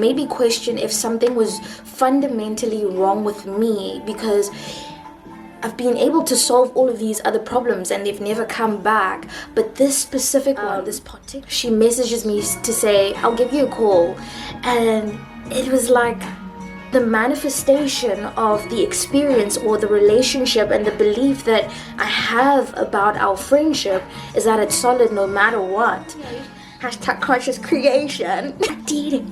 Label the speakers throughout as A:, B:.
A: made me question if something was fundamentally wrong with me, because I've been able to solve all of these other problems and they've never come back. But this specific one, she messages me to say, I'll give you a call. And it was like the manifestation of the experience or the relationship and the belief that I have about our friendship is that it's solid no matter what. Hashtag conscious creation. I did it.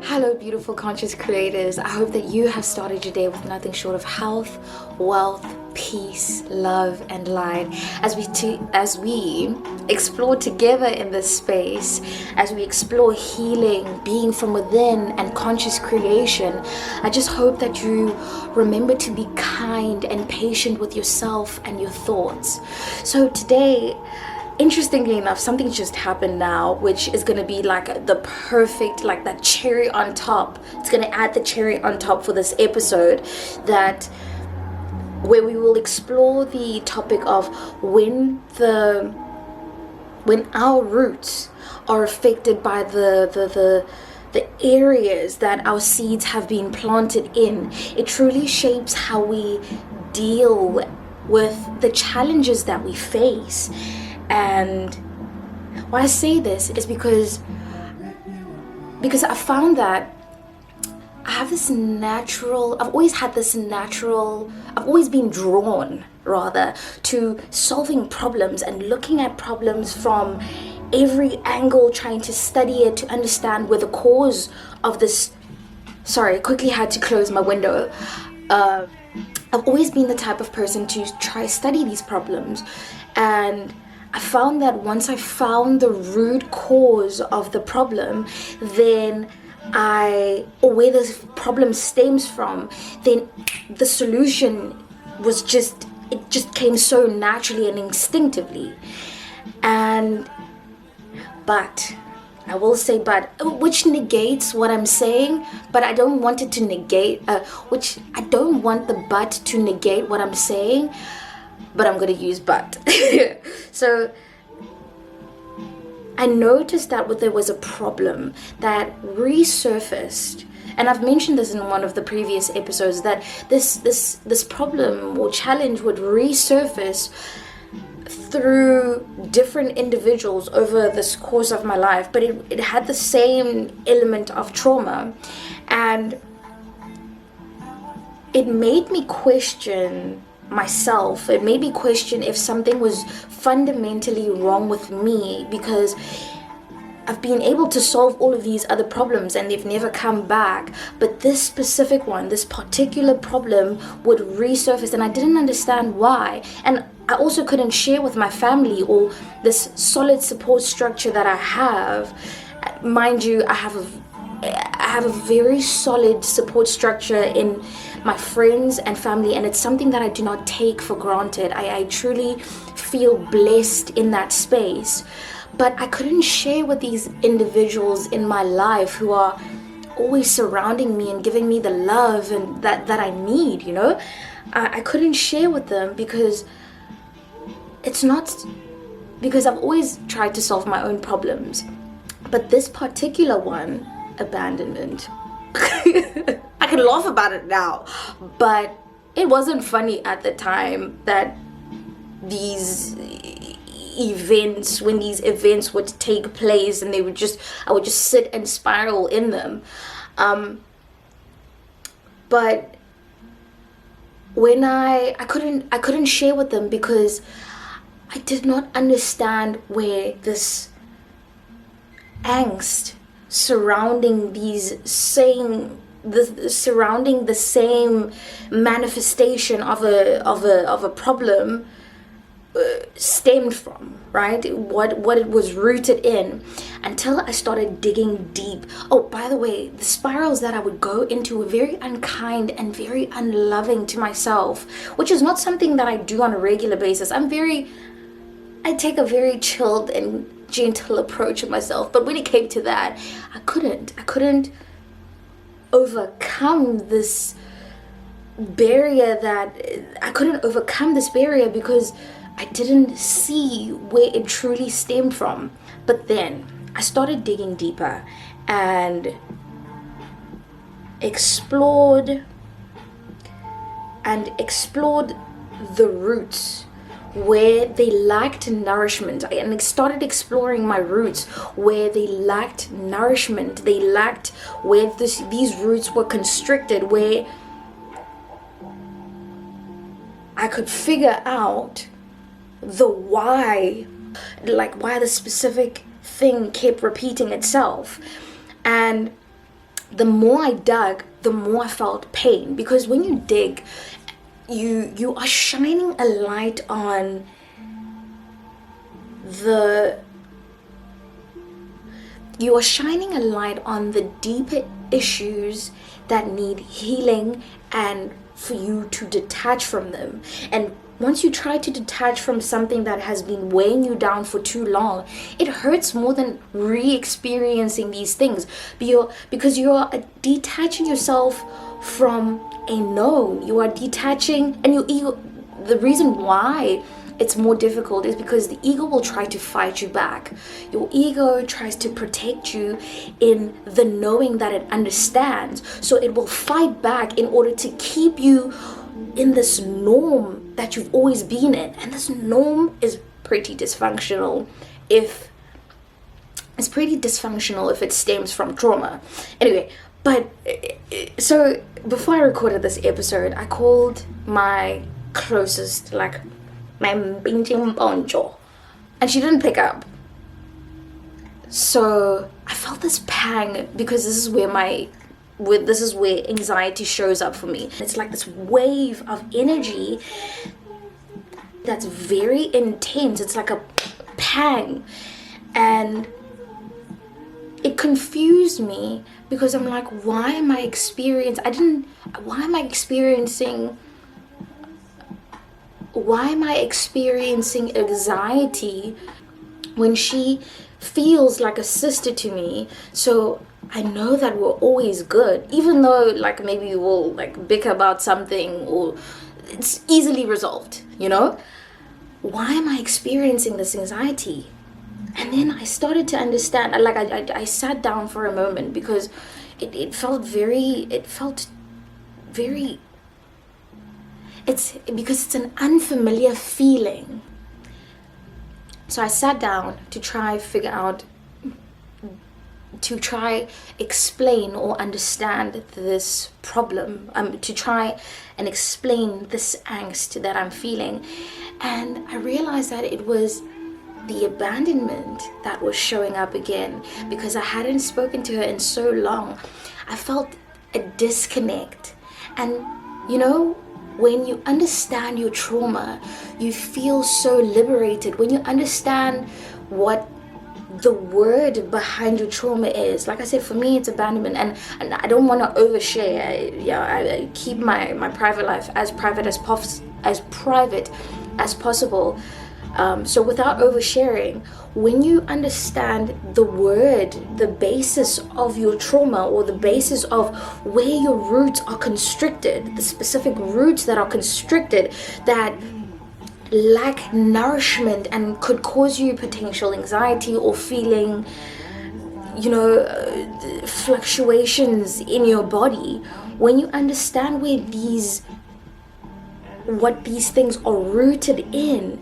A: Hello beautiful conscious creators. I hope that you have started your day with nothing short of health, wealth, peace, love and light. As we explore together in this space, as we explore healing, being from within and conscious creation, I just hope that you remember to be kind and patient with yourself and your thoughts. So today, interestingly enough, something just happened now, which is going to be like the perfect, like that cherry on top. It's going to add the cherry on top for this episode, where we will explore the topic of when our roots are affected by the areas that our seeds have been planted in. It truly shapes how we deal with the challenges that we face. And why I say this is because I found that I've always been drawn rather to solving problems and looking at problems from every angle, trying to study it, to understand where the cause of this. Sorry, I quickly had to close my window. I've always been the type of person to try study these problems, and I found that once I found the root cause of the problem, then or where this problem stems from, then the solution was just came so naturally and instinctively. But I will say which negates what I'm saying, but I don't want it to negate, I don't want the but to negate what I'm saying, but I'm going to use but. So I noticed that there was a problem that resurfaced, and I've mentioned this in one of the previous episodes, that this problem or challenge would resurface through different individuals over this course of my life, but it had the same element of trauma, and it made me question myself. It made me question if something was fundamentally wrong with me, because I've been able to solve all of these other problems and they've never come back, but this specific one, this particular problem would resurface, and I didn't understand why. And I also couldn't share with my family or this solid support structure that I have. Mind you, I have a very solid support structure in my friends and family, and it's something that I do not take for granted. I truly feel blessed in that space, but I couldn't share with these individuals in my life who are always surrounding me and giving me the love and that I need, you know. I couldn't share with them because I've always tried to solve my own problems, but this particular one, abandonment, I can laugh about it now, but it wasn't funny at the time that when these events would take place, and I would just sit and spiral in them. But when I couldn't share with them because I did not understand where this angst surrounding the same manifestation of a problem stemmed from, right? What it was rooted in, until I started digging deep. Oh, by the way, the spirals that I would go into were very unkind and very unloving to myself, which is not something that I do on a regular basis. I take a very chilled and gentle approach of myself, but when it came to that, I couldn't overcome this barrier because I I didn't see where it truly stemmed from. But then I started digging deeper and explored the roots where they lacked nourishment, and I started exploring my roots where they lacked nourishment. They lacked where these roots were constricted, where I could figure out the why, like why the specific thing kept repeating itself. And the more I dug, the more I felt pain, because when you dig, you are shining a light on the deeper issues that need healing, and for you to detach from them. And once you try to detach from something that has been weighing you down for too long, it hurts more than re-experiencing these things, because you're detaching yourself from a known. You are detaching, and your ego, the reason why it's more difficult is because the ego will try to fight you back. Your ego tries to protect you in the knowing that it understands, so it will fight back in order to keep you in this norm that you've always been in. And this norm is pretty dysfunctional if it stems from trauma. Anyway, but so before I recorded this episode, I called my closest, like my pinching poncho, and she didn't pick up. So I felt this pang, because this is where anxiety shows up for me. It's like this wave of energy that's very intense. It's like a pang, and it confused me, because I'm like, why am I experiencing anxiety when she feels like a sister to me? So I know that we're always good, even though like maybe we'll like bicker about something, or it's easily resolved, you know? Why am I experiencing this anxiety? And then I started to understand. I sat down for a moment, because it felt very, it's an unfamiliar feeling. So I sat down to try explain or understand this problem, to try and explain this angst that I'm feeling. And I realized that it was the abandonment that was showing up again, because I hadn't spoken to her in so long. I felt a disconnect. And you know, when you understand your trauma, you feel so liberated. When you understand what the word behind your trauma is, like I said, for me it's abandonment. And I don't want to overshare. I keep my private life as private as possible. So without oversharing, when you understand the word, the basis of your trauma, or the basis of where your roots are constricted, the specific roots that are constricted, that lack nourishment and could cause you potential anxiety or feeling, fluctuations in your body, when you understand what these things are rooted in,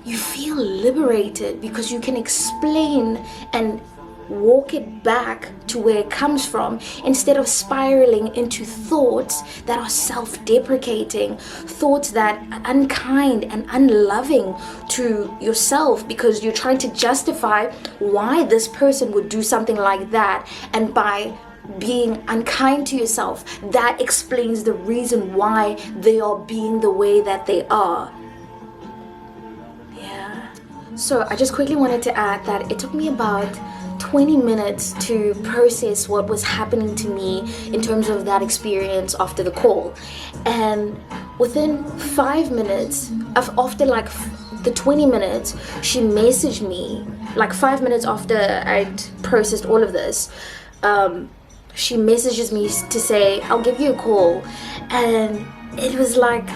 A: you feel liberated, because you can explain and walk it back to where it comes from, instead of spiraling into thoughts that are self-deprecating, thoughts that are unkind and unloving to yourself, because you're trying to justify why this person would do something like that. And by being unkind to yourself, that explains the reason why they are being the way that they are. So I just quickly wanted to add that it took me about 20 minutes to process what was happening to me in terms of that experience after the call. And within 5 minutes, after like the 20 minutes, she messaged me, like 5 minutes after I'd processed all of this, she messages me to say, I'll give you a call. And it was like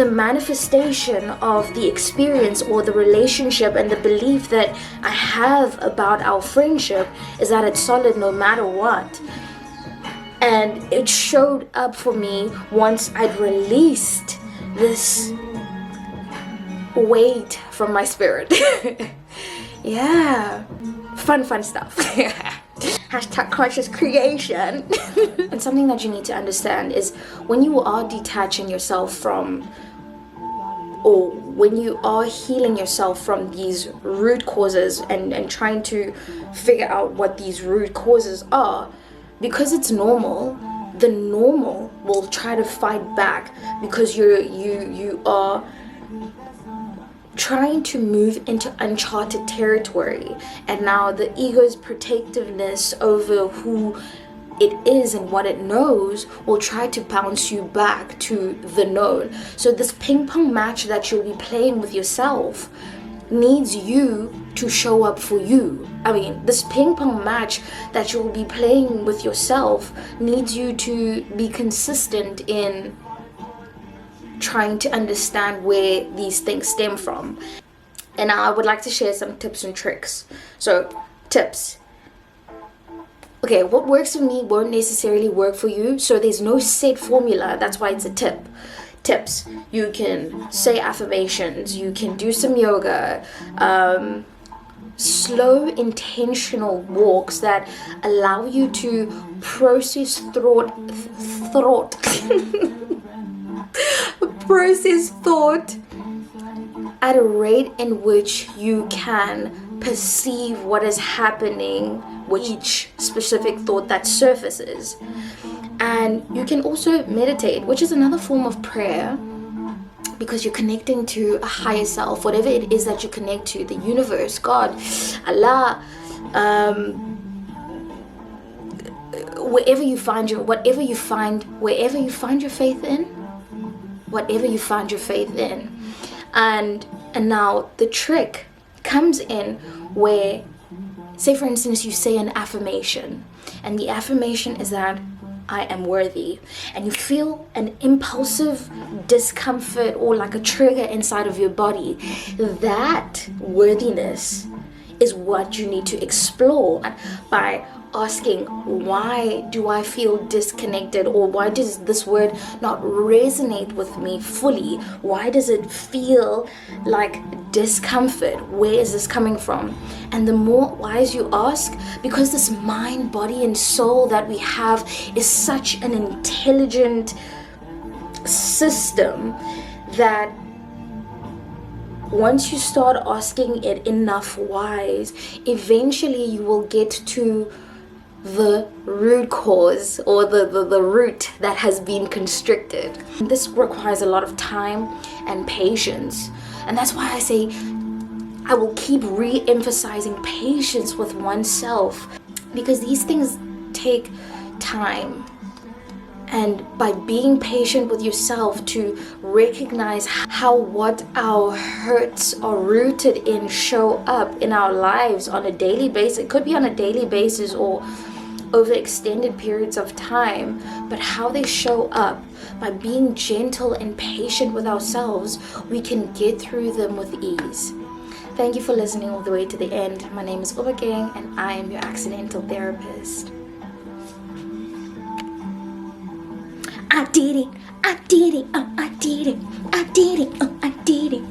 A: the manifestation of the experience or the relationship and the belief that I have about our friendship is that it's solid no matter what. And it showed up for me once I'd released this weight from my spirit. Yeah, fun stuff. Hashtag conscious creation. And something that you need to understand is when you are detaching yourself from, or when you are healing yourself from these root causes and trying to figure out what these root causes are, because it's normal, the normal will try to fight back because you are trying to move into uncharted territory, and now the ego's protectiveness over who it is and what it knows will try to bounce you back to the known. So this ping pong match that you'll be playing with yourself needs you to show up for you. I mean, this ping pong match that you'll be playing with yourself needs you to be consistent in trying to understand where these things stem from. And I would like to share some tips and tricks. So, tips. Okay, what works for me won't necessarily work for you, so there's no set formula. That's why it's a tip. Tips. You can say affirmations, you can do some yoga, slow intentional walks that allow you to process thought process thought at a rate in which you can perceive what is happening with each specific thought that surfaces. And you can also meditate, which is another form of prayer, because you're connecting to a higher self, whatever it is that you connect to, the universe, God, Allah, wherever you find your faith in. And now the trick comes in where, say for instance, you say an affirmation, and the affirmation is that I am worthy, and you feel an impulsive discomfort or like a trigger inside of your body. That worthiness is what you need to explore by asking, why do I feel disconnected, or why does this word not resonate with me fully? Why does it feel like discomfort? Where is this coming from? And the more wise you ask, because this mind, body, and soul that we have is such an intelligent system that once you start asking it enough wise, eventually you will get to the root cause, or the root that has been constricted. This requires a lot of time and patience, and that's why I say I will keep re-emphasizing patience with oneself, because these things take time. And by being patient with yourself to recognize how what our hurts are rooted in show up in our lives on a daily basis. It could be on a daily basis or over extended periods of time, but how they show up, by being gentle and patient with ourselves, we can get through them with ease. Thank you for listening all the way to the end. My name is Obagang, and I am your accidental therapist. I did it, oh I did it, I did it, oh I did it.